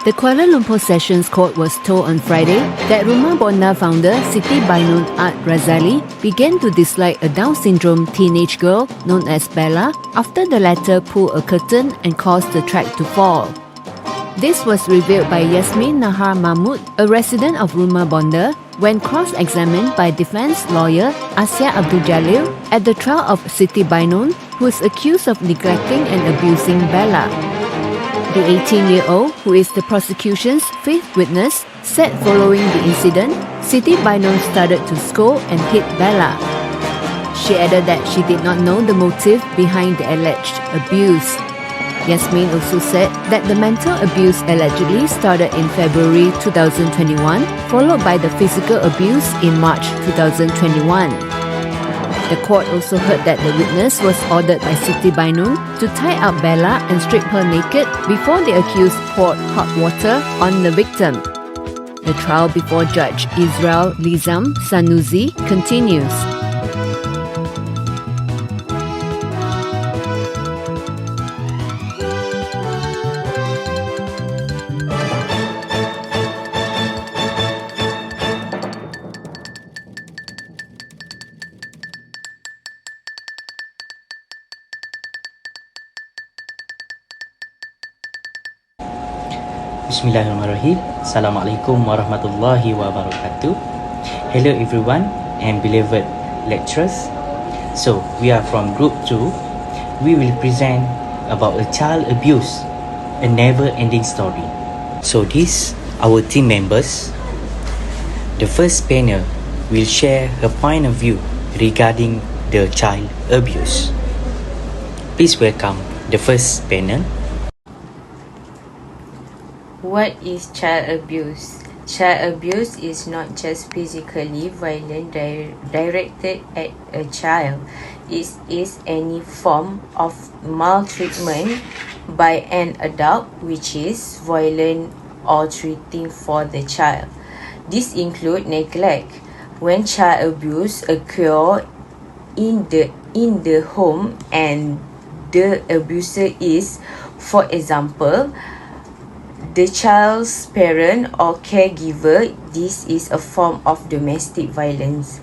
The Kuala Lumpur Sessions Court was told on Friday that Rumah Bonda founder Siti Bainun Art Razali began to dislike a Down syndrome teenage girl known as Bella after the latter pulled a curtain and caused the track to fall. This was revealed by Yasmin Nahar Mahmud, a resident of Rumah Bonda, when cross-examined by defense lawyer Asya Abdul Jalil at the trial of Siti Bainun, who is accused of neglecting and abusing Bella. The 18-year-old, who is the prosecution's fifth witness, said following the incident, Siti Bainun started to scold and hit Bella. She added that she did not know the motive behind the alleged abuse. Yasmin also said that the mental abuse allegedly started in February 2021, followed by the physical abuse in March 2021. The court also heard that the witness was ordered by Siti Bainun to tie up Bella and strip her naked before the accused poured hot water on the victim. The trial before Judge Israel Lizam Sanusi continues. Bismillahirrahmanirrahim. Assalamualaikum warahmatullahi wabarakatuh. Hello everyone and beloved lecturers. So we are from group 2. We will present about a child abuse, a never-ending story. So these our team members. The first panel will share her point of view regarding the child abuse. Please welcome the first panel. What is child abuse? Child abuse is not just physically violent directed at a child. It is any form of maltreatment by an adult which is violent or threatening for the child. This includes neglect. When child abuse occurs in the home and the abuser is, for example, the child's parent or caregiver, this is a form of domestic violence.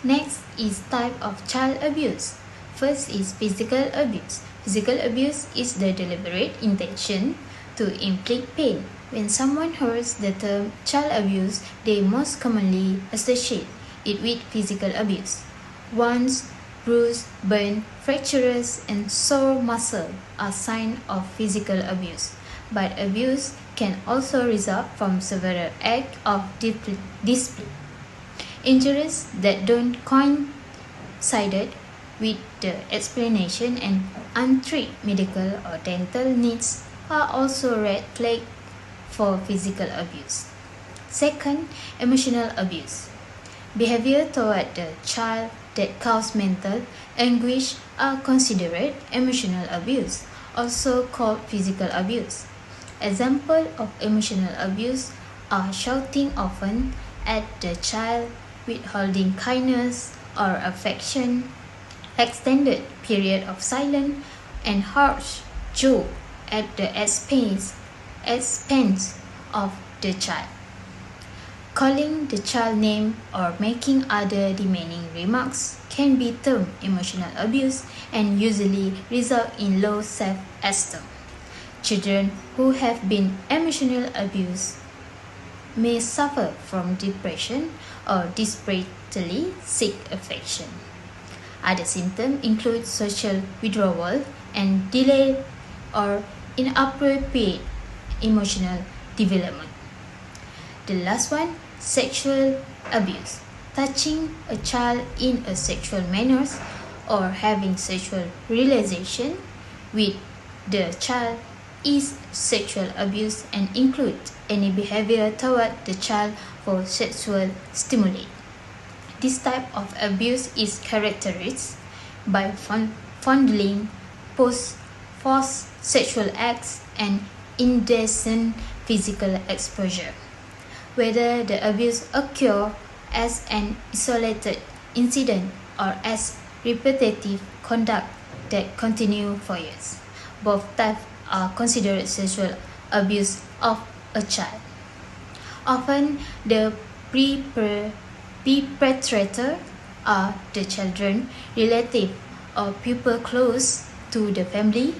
Next is type of child abuse. First is physical abuse. Physical abuse is the deliberate intention to inflict pain. When someone hears the term child abuse, they most commonly associate it with physical abuse. Wounds, bruise, burn, fractures, and sore muscle are signs of physical abuse. But abuse can also result from several acts of discipline. Injuries that don't coincide with the explanation and untreated medical or dental needs are also red flags for physical abuse. Second, emotional abuse. Behavior toward the child that cause mental anguish are considered emotional abuse, also called physical abuse. Examples of emotional abuse are shouting often at the child, withholding kindness or affection, extended period of silence, and harsh joke at the expense of the child. Calling the child name or making other demeaning remarks can be termed emotional abuse and usually result in low self-esteem. Children who have been emotional abused may suffer from depression or desperately seek affection. Other symptoms include social withdrawal and delayed or inappropriate emotional development. The last one, sexual abuse. Touching a child in a sexual manner or having sexual relation with the child is sexual abuse and includes any behavior toward the child for sexual stimuli. This type of abuse is characterized by fondling, forced sexual acts, and indecent physical exposure. Whether the abuse occurs as an isolated incident or as repetitive conduct that continue for years. Both types are considered sexual abuse of a child. Often, the perpetrator are the children, relative, or people close to the family,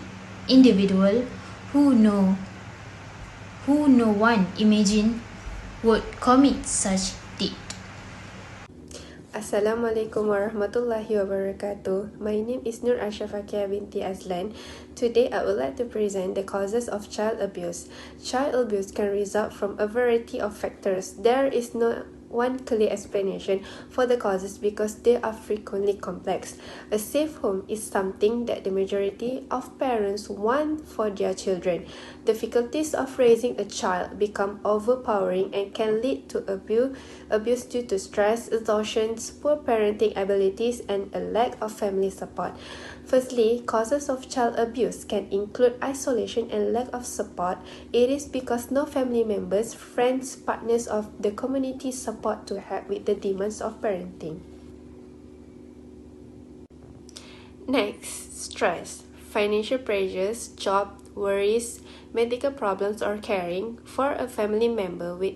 individual who no one imagine would commit such deed. Assalamualaikum warahmatullahi wabarakatuh. My name is Nur Ashafakia binti Azlan. Today I would like to present the causes of child abuse. Child abuse can result from a variety of factors. There is no one clear explanation for the causes because they are frequently complex. A safe home is something that the majority of parents want for their children. Difficulties of raising a child become overpowering and can lead to abuse due to stress, exhaustion, poor parenting abilities, and a lack of family support. Firstly, causes of child abuse can include isolation and lack of support. It is because no family members, friends, partners of the community support to help with the demands of parenting. Next, stress, financial pressures, job worries, medical problems, or caring for a family member with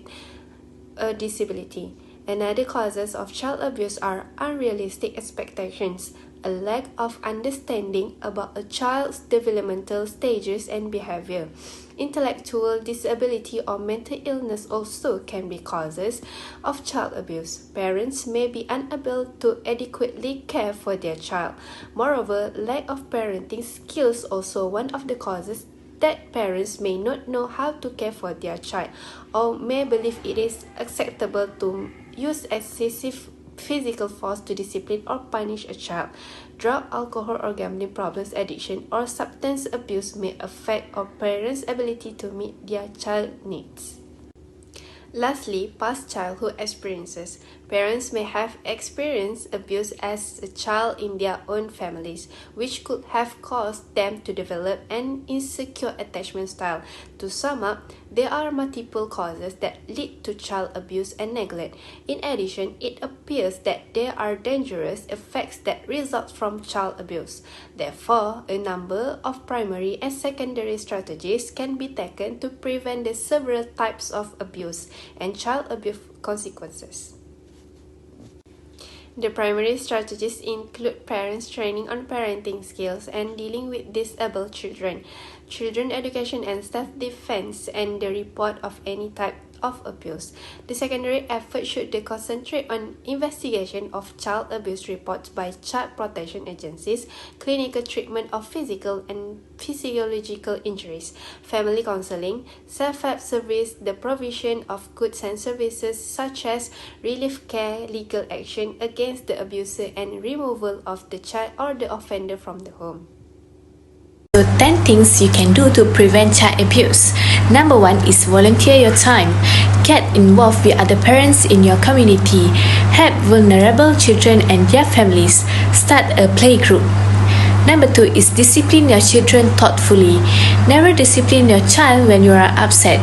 a disability. Another causes of child abuse are unrealistic expectations, a lack of understanding about a child's developmental stages and behavior. Intellectual disability or mental illness also can be causes of child abuse. Parents may be unable to adequately care for their child. Moreover, lack of parenting skills also one of the causes that parents may not know how to care for their child or may believe it is acceptable to use excessive physical force to discipline or punish a child. Drug, alcohol, or gambling problems, addiction, or substance abuse may affect a parent's ability to meet their child needs. Lastly, past childhood experiences. Parents may have experienced abuse as a child in their own families, which could have caused them to develop an insecure attachment style. To sum up, there are multiple causes that lead to child abuse and neglect. In addition, it appears that there are dangerous effects that result from child abuse. Therefore, a number of primary and secondary strategies can be taken to prevent the several types of abuse and child abuse consequences. The primary strategies include parents training on parenting skills and dealing with disabled children, children education and self-defense, and the report of any type of abuse. The secondary effort should concentrate on investigation of child abuse reports by child protection agencies, clinical treatment of physical and physiological injuries, family counseling, self-help service, the provision of goods and services such as relief care, legal action against the abuser, and removal of the child or the offender from the home. So 10 things you can do to prevent child abuse. Number 1 is volunteer your time. Get involved with other parents in your community. Help vulnerable children and their families. Start a playgroup. Number 2 is discipline your children thoughtfully. Never discipline your child when you are upset.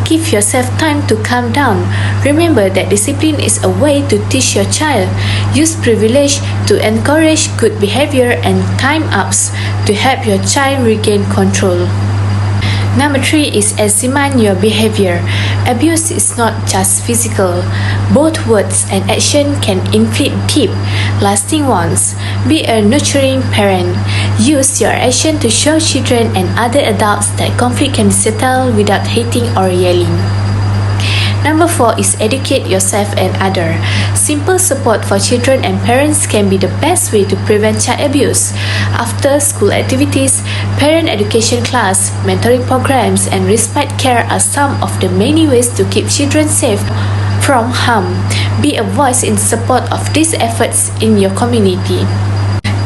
Give yourself time to calm down. Remember that discipline is a way to teach your child. Use privilege to encourage good behavior and time-ups to help your child regain control. Number 3 is examine your behavior. Abuse is not just physical. Both words and action can inflict deep, lasting wounds. Be a nurturing parent. Use your action to show children and other adults that conflict can be settled without hating or yelling. Number 4 is educate yourself and others. Simple support for children and parents can be the best way to prevent child abuse. After school activities, parent education class, mentoring programs, and respite care are some of the many ways to keep children safe from harm. Be a voice in support of these efforts in your community.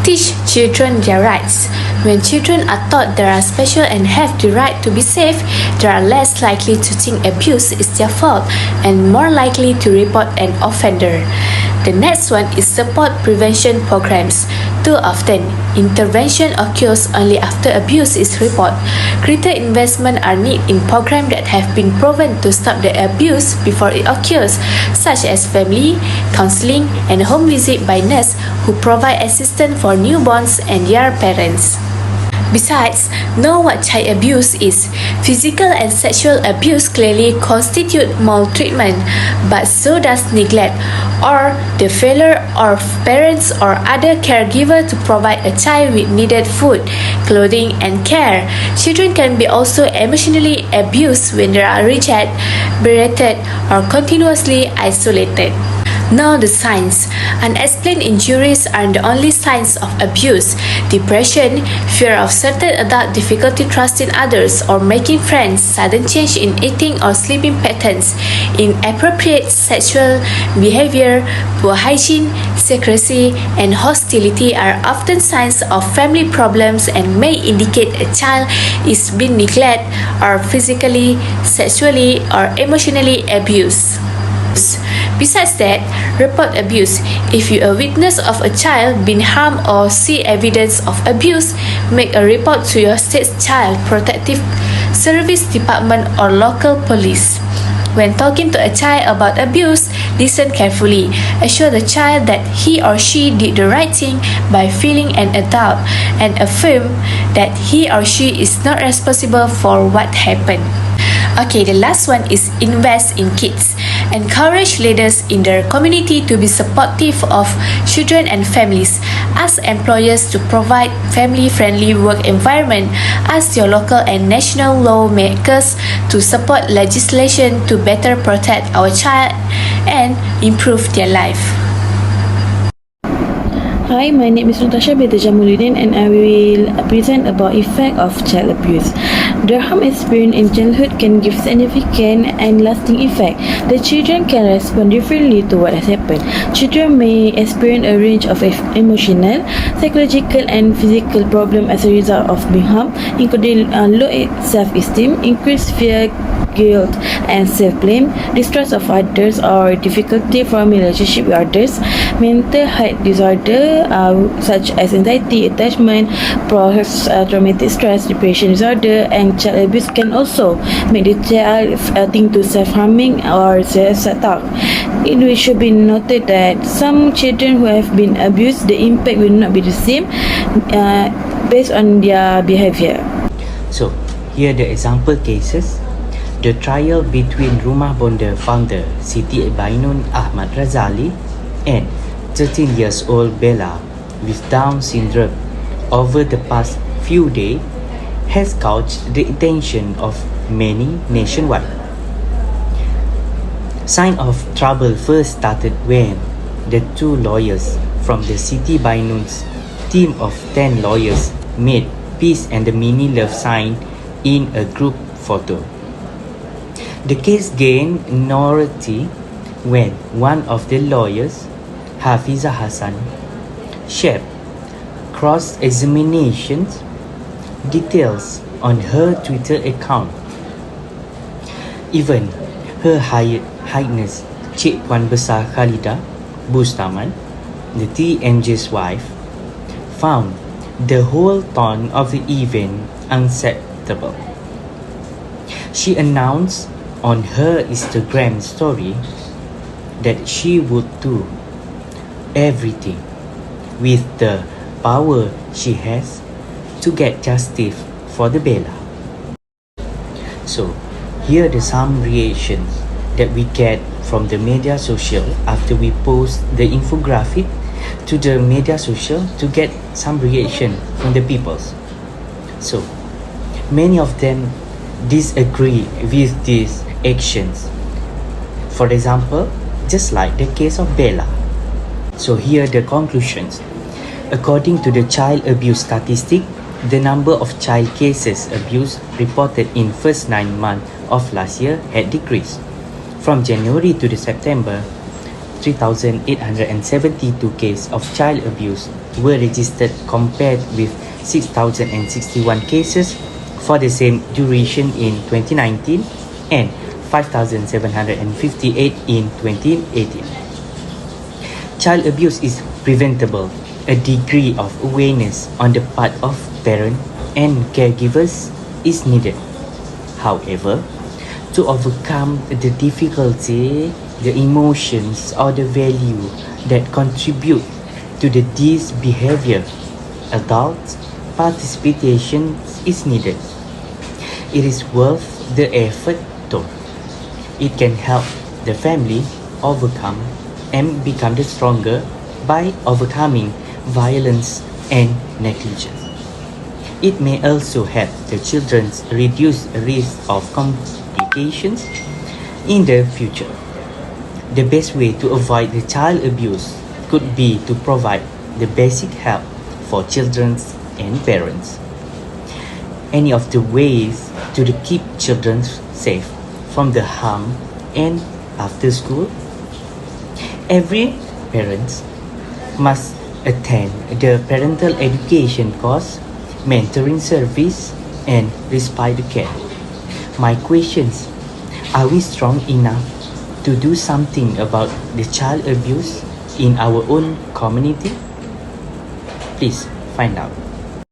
Teach children their rights. When children are taught they are special and have the right to be safe, they are less likely to think abuse is their fault and more likely to report an offender. The next one is support prevention programs. Too often, intervention occurs only after abuse is reported. Greater investment are needed in programs that have been proven to stop the abuse before it occurs, such as family counseling and home visit by nurses who provide assistance for newborns and their parents. Besides, know what child abuse is. Physical and sexual abuse clearly constitute maltreatment, but so does neglect or the failure of parents or other caregiver to provide a child with needed food, clothing, and care. Children can be also emotionally abused when they are rejected, berated, or continuously isolated. Now the signs. Unexplained injuries are the only signs of abuse. Depression, fear of certain adult, difficulty trusting others or making friends, sudden change in eating or sleeping patterns, inappropriate sexual behavior, poor hygiene, secrecy, and hostility are often signs of family problems and may indicate a child is being neglected or physically, sexually, or emotionally abused. Besides that, report abuse. If you are a witness of a child being harmed or see evidence of abuse, make a report to your state's child protective service department or local police. When talking to a child about abuse, listen carefully. Assure the child that he or she did the right thing by feeling an adult and affirm that he or she is not responsible for what happened. Okay, the last one is invest in kids. Encourage leaders in their community to be supportive of children and families. Ask employers to provide family-friendly work environment. Ask your local and national lawmakers to support legislation to better protect our child and improve their life. Hi, my name is Natasha binti Jamuluddin and I will present about effect of child abuse. The harm experienced in childhood can give significant and lasting effect. The children can respond differently to what has happened. Children may experience a range of emotional, psychological and physical problems as a result of being harmed, including low self-esteem, increased fear, guilt and self-blame, distrust of others or difficulty forming relationship with others, mental health disorder such as anxiety, attachment, post-traumatic stress, depression disorder, and child abuse can also make the child think to self-harming or self-talk. It should be noted that some children who have been abused, the impact will not be the same based on their behavior. So, here are the example cases. The trial between Rumah Bonda founder Siti Bainun Ahmad Razali and 13 years old Bella with Down syndrome over the past few days has caught the attention of many nationwide. Sign of trouble first started when the two lawyers from the Siti Bainun's team of 10 lawyers made peace and the mini love sign in a group photo. The case gained notoriety when one of the lawyers, Hafiza Hassan, shared cross-examinations details on her Twitter account. Even Her Highness Cik Puan Besar Khalida Bustaman, the TMJ's wife, found the whole tone of the event unacceptable. She announced on her Instagram story that she would do everything with the power she has to get justice for the Bella. So, here are some reactions that we get from the media social after we post the infographic to the media social to get some reaction from the peoples. So, many of them disagree with these actions. For example, just like the case of Bella. So here are the conclusions. According to the child abuse statistic, the number of child cases abuse reported in first 9 months of last year had decreased. From January to the September, 3,872 cases of child abuse were registered compared with 6,061 cases for the same duration in 2019 and 5,758 in 2018. Child abuse is preventable. A degree of awareness on the part of parents and caregivers is needed. However, to overcome the difficulty, the emotions or the value that contribute to this behavior, adults, participation is needed. It is worth the effort though. It can help the family overcome and become the stronger by overcoming violence and negligence. It may also help the children reduce risk of complications in the future. The best way to avoid the child abuse could be to provide the basic help for children and parents. Any of the ways to keep children safe from the harm and after school? Every parent must attend the parental education course, mentoring service, and respite care. My questions: are we strong enough to do something about the child abuse in our own community? Please find out.